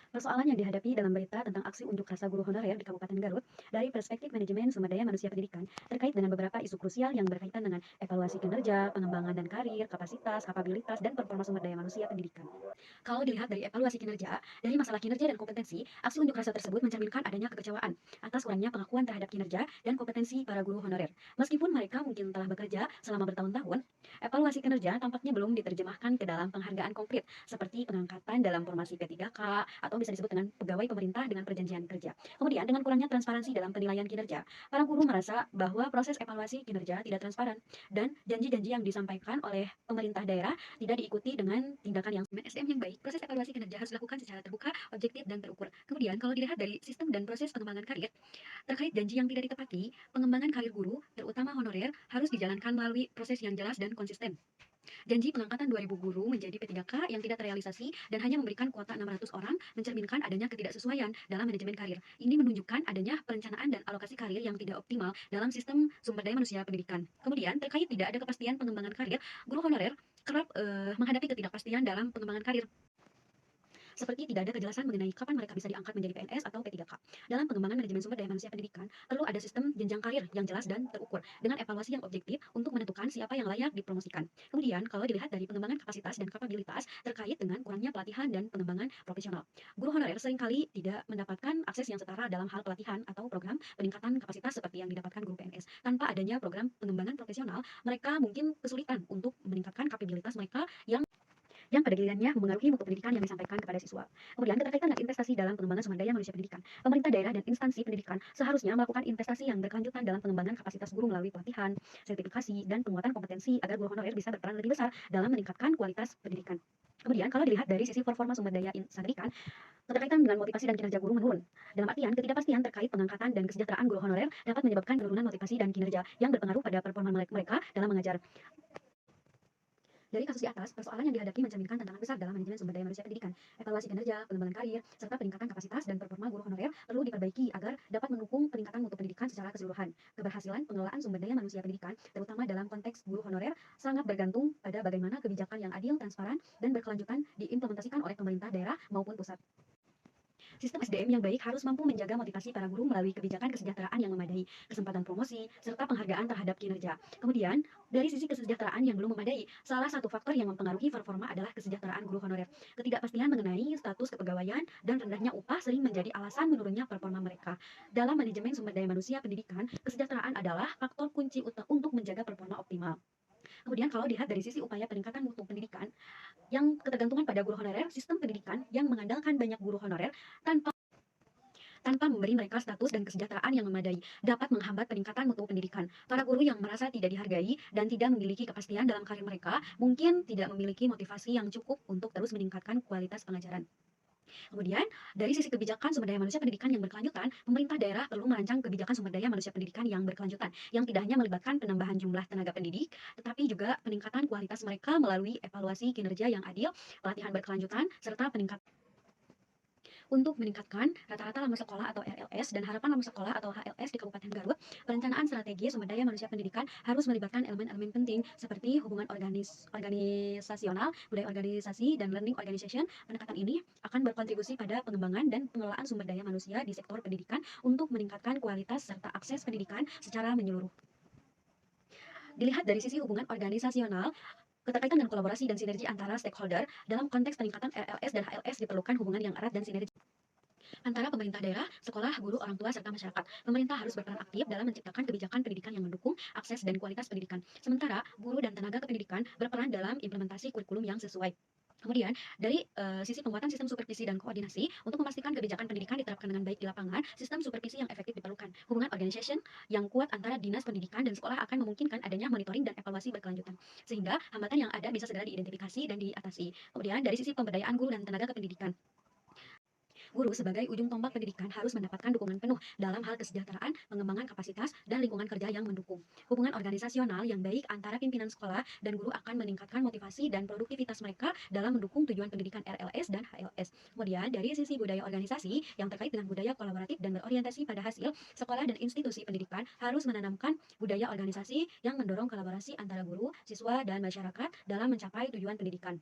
Persoalan yang dihadapi dalam berita tentang aksi unjuk rasa guru honorer di Kabupaten Garut dari perspektif manajemen sumber daya manusia pendidikan terkait dengan beberapa isu krusial yang berkaitan dengan evaluasi kinerja, pengembangan dan karir, kapasitas, kapabilitas, dan performa sumber daya manusia pendidikan. Kalau dilihat dari evaluasi kinerja, dari masalah kinerja dan kompetensi, aksi unjuk rasa tersebut mencerminkan adanya kekecewaan atas kurangnya pengakuan terhadap kinerja dan kompetensi para guru honorer. Meskipun mereka mungkin telah bekerja selama bertahun-tahun, evaluasi kinerja tampaknya belum diterjemahkan ke dalam penghargaan konkret seperti pengangkatan dalam formasi P3K atau bisa disebut dengan pegawai pemerintah dengan perjanjian kerja. Kemudian dengan kurangnya transparansi dalam penilaian kinerja, para guru merasa bahwa proses evaluasi kinerja tidak transparan dan janji-janji yang disampaikan oleh pemerintah daerah tidak diikuti dengan tindakan yang SDM yang baik. Proses evaluasi kinerja harus dilakukan secara terbuka, objektif, dan terukur. Kemudian kalau dilihat dari sistem dan proses pengembangan karir, terkait janji yang tidak ditepati, pengembangan karir guru, terutama honorer, harus dijalankan melalui proses yang jelas dan konsisten. Janji pengangkatan 2.000 guru menjadi P3K yang tidak terrealisasi dan hanya memberikan kuota 600 orang mencerminkan adanya ketidaksesuaian dalam manajemen karir. Ini menunjukkan adanya perencanaan dan alokasi karir yang tidak optimal dalam sistem sumber daya manusia pendidikan. Kemudian, terkait tidak ada kepastian pengembangan karir, guru honorer kerap menghadapi ketidakpastian dalam pengembangan karir, seperti tidak ada kejelasan mengenai kapan mereka bisa diangkat menjadi PNS atau P3K. Dalam pengembangan manajemen sumber daya manusia pendidikan, perlu ada sistem jenjang karir yang jelas dan terukur, dengan evaluasi yang objektif untuk menentukan siapa yang layak dipromosikan. Kemudian, kalau dilihat dari pengembangan kapasitas dan kapabilitas terkait dengan kurangnya pelatihan dan pengembangan profesional, guru honorer seringkali tidak mendapatkan akses yang setara dalam hal pelatihan atau program peningkatan kapasitas seperti yang didapatkan guru PNS. Tanpa adanya program pengembangan profesional, mereka mungkin kesulitan untuk meningkatkan kapabilitas mereka yang pada gilirannya mempengaruhi mutu pendidikan yang disampaikan kepada siswa. Kemudian keterkaitan dengan investasi dalam pengembangan sumber daya manusia pendidikan. Pemerintah daerah dan instansi pendidikan seharusnya melakukan investasi yang berkelanjutan dalam pengembangan kapasitas guru melalui pelatihan, sertifikasi, dan penguatan kompetensi agar guru honorer bisa berperan lebih besar dalam meningkatkan kualitas pendidikan. Kemudian, kalau dilihat dari sisi performa sumber daya insan pendidikan, keterkaitan dengan motivasi dan kinerja guru menurun. Dalam artian, ketidakpastian terkait pengangkatan dan kesejahteraan guru honorer dapat menyebabkan penurunan motivasi dan kinerja yang berpengaruh pada performa mereka dalam mengajar. Dari kasus di atas, persoalan yang dihadapi mencerminkan tantangan besar dalam manajemen sumber daya manusia pendidikan. Evaluasi kinerja, pengembangan karir, serta peningkatan kapasitas dan performa guru honorer perlu diperbaiki agar dapat mendukung peningkatan mutu pendidikan secara keseluruhan. Keberhasilan pengelolaan sumber daya manusia pendidikan, terutama dalam konteks guru honorer, sangat bergantung pada bagaimana kebijakan yang adil, transparan, dan berkelanjutan diimplementasikan oleh pemerintah daerah maupun pusat. Sistem SDM yang baik harus mampu menjaga motivasi para guru melalui kebijakan kesejahteraan yang memadai, kesempatan promosi, serta penghargaan terhadap kinerja. Kemudian, dari sisi kesejahteraan yang belum memadai, salah satu faktor yang mempengaruhi performa adalah kesejahteraan guru honorer. Ketidakpastian mengenai status kepegawaian dan rendahnya upah sering menjadi alasan menurunnya performa mereka. Dalam manajemen sumber daya manusia pendidikan, kesejahteraan adalah faktor kunci untuk menjaga performa optimal. Kemudian kalau dilihat dari sisi upaya peningkatan mutu pendidikan, yang ketergantungan pada guru honorer, sistem pendidikan yang mengandalkan banyak guru honorer tanpa tanpa memberi mereka status dan kesejahteraan yang memadai, dapat menghambat peningkatan mutu pendidikan. Para guru yang merasa tidak dihargai dan tidak memiliki kepastian dalam karir mereka mungkin tidak memiliki motivasi yang cukup untuk terus meningkatkan kualitas pengajaran. Kemudian, dari sisi kebijakan sumber daya manusia pendidikan yang berkelanjutan, pemerintah daerah perlu merancang kebijakan sumber daya manusia pendidikan yang berkelanjutan, yang tidak hanya melibatkan penambahan jumlah tenaga pendidik, tetapi juga peningkatan kualitas mereka melalui evaluasi kinerja yang adil, pelatihan berkelanjutan, serta peningkatan untuk meningkatkan rata-rata lama sekolah atau RLS dan harapan lama sekolah atau HLS di Kabupaten Garut. Perencanaan strategi sumber daya manusia pendidikan harus melibatkan elemen-elemen penting seperti hubungan organisasional, budaya organisasi, dan learning organization. Pendekatan ini akan berkontribusi pada pengembangan dan pengelolaan sumber daya manusia di sektor pendidikan untuk meningkatkan kualitas serta akses pendidikan secara menyeluruh. Dilihat dari sisi hubungan organisasional, keterkaitan dan kolaborasi dan sinergi antara stakeholder dalam konteks peningkatan RLS dan HLS diperlukan hubungan yang erat dan sinergi antara pemerintah daerah, sekolah, guru, orang tua, serta masyarakat. Pemerintah harus berperan aktif dalam menciptakan kebijakan pendidikan yang mendukung akses dan kualitas pendidikan. Sementara, guru dan tenaga kependidikan berperan dalam implementasi kurikulum yang sesuai. Kemudian, dari sisi penguatan sistem supervisi dan koordinasi, untuk memastikan kebijakan pendidikan diterapkan dengan baik di lapangan, sistem supervisi yang efektif diperlukan. Hubungan organization yang kuat antara dinas pendidikan dan sekolah akan memungkinkan adanya monitoring dan evaluasi berkelanjutan, sehingga hambatan yang ada bisa segera diidentifikasi dan diatasi. Kemudian, dari sisi pemberdayaan guru dan tenaga kependidikan, guru sebagai ujung tombak pendidikan harus mendapatkan dukungan penuh dalam hal kesejahteraan, pengembangan kapasitas, dan lingkungan kerja yang mendukung. Hubungan organisasional yang baik antara pimpinan sekolah dan guru akan meningkatkan motivasi dan produktivitas mereka dalam mendukung tujuan pendidikan RLS dan HLS. Kemudian, dari sisi budaya organisasi yang terkait dengan budaya kolaboratif dan berorientasi pada hasil, sekolah dan institusi pendidikan harus menanamkan budaya organisasi yang mendorong kolaborasi antara guru, siswa, dan masyarakat dalam mencapai tujuan pendidikan.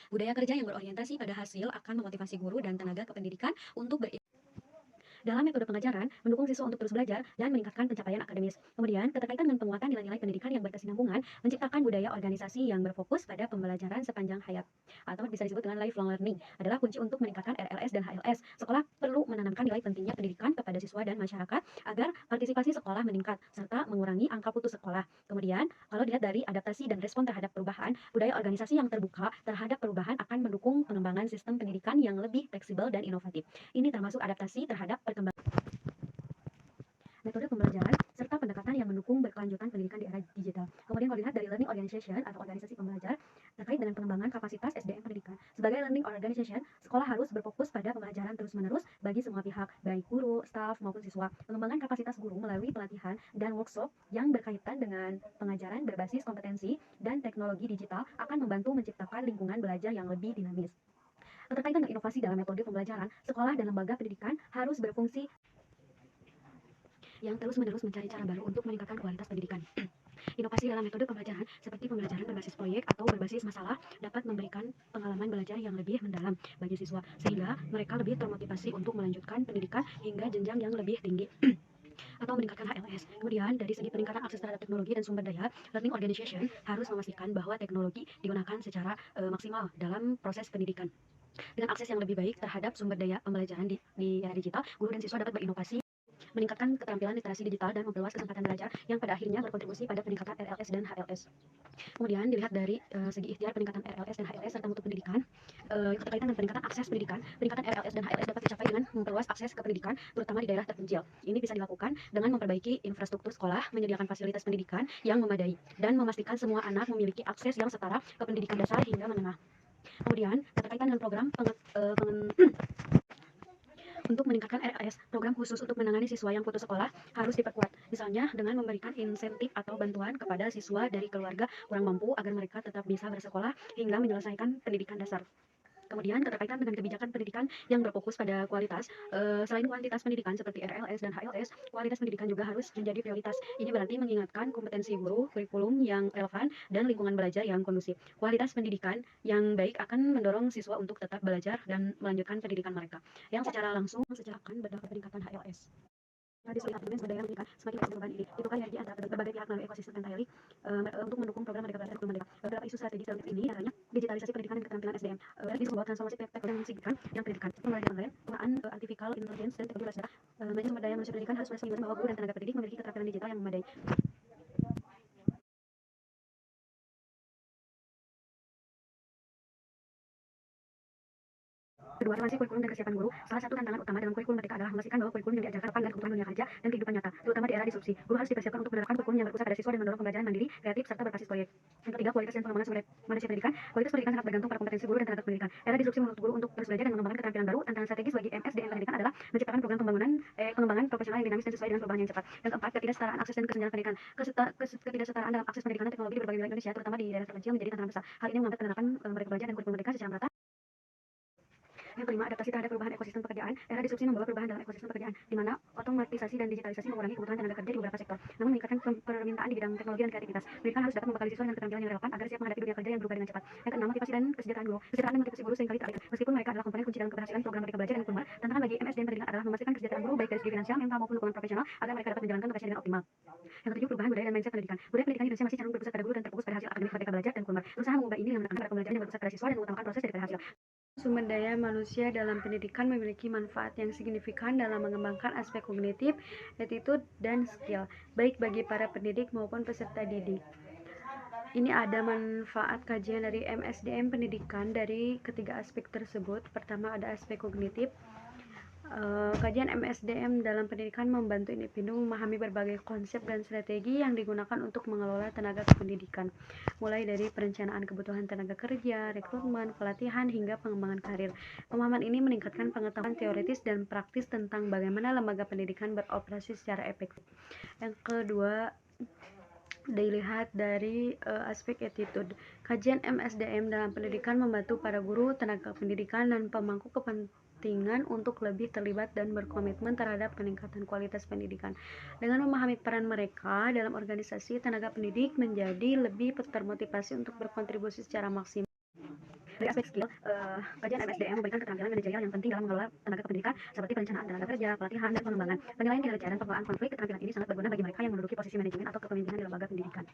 Budaya kerja yang berorientasi pada hasil akan memotivasi guru dan tenaga kependidikan untuk dalam metode pengajaran, mendukung siswa untuk terus belajar dan meningkatkan pencapaian akademis. Kemudian, keterkaitan dengan penguatan nilai-nilai pendidikan yang berkesinambungan, menciptakan budaya organisasi yang berfokus pada pembelajaran sepanjang hayat, atau bisa disebut dengan lifelong learning, adalah kunci untuk meningkatkan RLS dan HLS. Sekolah perlu menanamkan nilai pentingnya pendidikan kepada siswa dan masyarakat agar partisipasi sekolah meningkat, serta mengurangi angka putus sekolah. Kemudian, kalau dilihat dari adaptasi dan respon terhadap perubahan, budaya organisasi yang terbuka terhadap perubahan akan mendukung pengembangan sistem pendidikan yang lebih fleksibel dan inovatif. Ini termasuk adaptasi terhadap perkembangan metode pembelajaran, serta pendekatan yang mendukung berkelanjutan pendidikan di era digital. Kemudian kalau dilihat dari learning organization atau organisasi pembelajar terkait dengan pengembangan kapasitas SDM pendidikan. Sebagai learning organization, sekolah harus berfokus pada pembelajaran terus-menerus bagi semua pihak, baik guru, staf, maupun siswa. Pengembangan kapasitas guru melalui pelatihan dan workshop yang berkaitan dengan pengajaran berbasis kompetensi dan teknologi digital akan membantu menciptakan lingkungan belajar yang lebih dinamis. Keterkaitan dengan inovasi dalam metode pembelajaran, sekolah dan lembaga pendidikan harus berfungsi yang terus-menerus mencari cara baru untuk meningkatkan kualitas pendidikan. Inovasi dalam metode pembelajaran seperti pembelajaran berbasis proyek atau berbasis masalah dapat memberikan pengalaman belajar yang lebih mendalam bagi siswa, sehingga mereka lebih termotivasi untuk melanjutkan pendidikan hingga jenjang yang lebih tinggi atau meningkatkan HLS. Kemudian dari segi peningkatan akses terhadap teknologi dan sumber daya, learning organization harus memastikan bahwa teknologi digunakan secara maksimal dalam proses pendidikan. Dengan akses yang lebih baik terhadap sumber daya pembelajaran di era digital, guru dan siswa dapat berinovasi, meningkatkan keterampilan literasi digital dan memperluas kesempatan belajar yang pada akhirnya berkontribusi pada peningkatan RLS dan HLS. Kemudian dilihat dari segi ikhtiar peningkatan RLS dan HLS serta mutu pendidikan, keterkaitan dengan peningkatan akses pendidikan, peningkatan RLS dan HLS dapat dicapai dengan memperluas akses ke pendidikan, terutama di daerah terpencil. Ini bisa dilakukan dengan memperbaiki infrastruktur sekolah, menyediakan fasilitas pendidikan yang memadai, dan memastikan semua anak memiliki akses yang setara ke pendidikan dasar hingga menengah. Kemudian, keterkaitan dengan program untuk meningkatkan RLS, program khusus untuk menangani siswa yang putus sekolah harus diperkuat, misalnya dengan memberikan insentif atau bantuan kepada siswa dari keluarga kurang mampu agar mereka tetap bisa bersekolah hingga menyelesaikan pendidikan dasar. Kemudian keterkaitan dengan kebijakan pendidikan yang berfokus pada kualitas, selain kuantitas pendidikan seperti RLS dan HLS, kualitas pendidikan juga harus menjadi prioritas. Ini berarti mengingatkan kompetensi guru, kurikulum yang relevan, dan lingkungan belajar yang kondusif. Kualitas pendidikan yang baik akan mendorong siswa untuk tetap belajar dan melanjutkan pendidikan mereka, yang secara langsung akan berdampak peningkatan HLS. Disulit argumen sumber daya yang meningkat, semakin besar beban ini. Ditukar energi antara berbagai pihak melalui ekosistem Pentahelix untuk mendukung program Merdeka Belajar dan Kurikulum Merdeka. Beberapa isu strategis dalam ini antaranya digitalisasi pendidikan dan keterampilan SDM, bisa membawa transformasi teknologi yang signifikan yang pendidikan, pembelajaran online, penggunaan artificial intelligence dan teknologi belajar. Manajemen sumber daya manusia pendidikan harus memastikan bahwa guru dan tenaga pendidik memiliki keterampilan digital yang memadai. Kedua, relevansi kurikulum dan kesiapan guru. Salah satu tantangan utama dalam kurikulum Merdeka adalah memastikan bahwa kurikulum yang diajarkan relevan dengan kebutuhan dunia kerja dan kehidupan nyata, terutama di era disrupsi. Guru harus dipersiapkan untuk menerapkan kurikulum yang berpusat pada siswa dan mendorong pembelajaran mandiri, kreatif, serta berbasis proyek. Yang ketiga, kualitas dan pengembangan sumber manusia pendidikan. Kualitas pendidikan sangat bergantung pada kompetensi guru dan tenaga pendidikan. Era disrupsi menuntut guru untuk terus belajar dan mengembangkan keterampilan baru. Tantangan strategis bagi MSDM pendidikan adalah menciptakan program pengembangan profesional yang dinamis dan sesuai dengan perubahan yang cepat. Yang keempat, ketidaksetaraan akses dan kesenjangan pendidikan. Ketidaksetaraan dalam akses pendidikan dan teknologi di berbagai wilayah Indonesia, terutama di daerah terpencil, menjadi tantangan besar. Hal ini menghambat penerapan Merdeka Belajar dan kurikulum Merdeka secara merata. Yang kelima, adaptasi terhadap perubahan ekosistem pekerjaan. Era disrupsi membawa perubahan dalam ekosistem pekerjaan, di mana otomatisasi dan digitalisasi mengurangi kebutuhan tenaga kerja di beberapa sektor, namun meningkatkan permintaan di bidang teknologi dan kreativitas. Pendidikan harus dapat membekali siswa dengan keterampilan yang relevan agar siap menghadapi dunia kerja yang berubah dengan cepat. Yang keenam, motivasi dan kesejahteraan guru. Kesejahteraan dan motivasi guru seringkali terabaikan. Meskipun mereka adalah komponen kunci dalam keberhasilan program Merdeka Belajar dan Kurikulum, tantangan bagi MSDM pendidikan adalah memastikan kesejahteraan guru baik dari segi finansial, mental maupun dukungan profesional agar mereka dapat menjalankan tugasnya dengan optimal. Yang ketujuh, perubahan budaya dan mindset pendidikan. Budaya pendidikan Indonesia masih cenderung berpusat pada guru dan terfokus pada hasil akademik Merdeka Belajar dan Kurikulum. Berusaha mengubah ini dengan menekankan pada pembelajaran yang berpusat pada siswa dan mengutamakan proses daripada hasil. Sumber daya manusia dalam pendidikan memiliki manfaat yang signifikan dalam mengembangkan aspek kognitif, attitude, dan skill, baik bagi para pendidik maupun peserta didik. Ini ada manfaat kajian dari MSDM pendidikan dari ketiga aspek tersebut. Pertama ada aspek kognitif. Kajian MSDM dalam pendidikan membantu individu memahami berbagai konsep dan strategi yang digunakan untuk mengelola tenaga kependidikan, mulai dari perencanaan kebutuhan tenaga kerja, rekrutmen, pelatihan, hingga pengembangan karir. Pemahaman ini meningkatkan pengetahuan teoritis dan praktis tentang bagaimana lembaga pendidikan beroperasi secara efektif. Yang kedua, dilihat dari aspek attitude. Kajian MSDM dalam pendidikan membantu para guru, tenaga pendidikan, dan pemangku kepentingan untuk lebih terlibat dan berkomitmen terhadap peningkatan kualitas pendidikan. Dengan memahami peran mereka dalam organisasi, tenaga pendidik menjadi lebih termotivasi untuk berkontribusi secara maksimal Dari aspek skill, kajian MSDM memberikan keterampilan manajerial yang penting dalam mengelola tenaga kependidikan seperti perencanaan tenaga kerja, pelatihan, dan pengembangan. Penilaian kinerja dan pengelolaan konflik, keterampilan ini sangat berguna bagi mereka yang menduduki posisi manajemen atau kepemimpinan di lembaga pendidikan.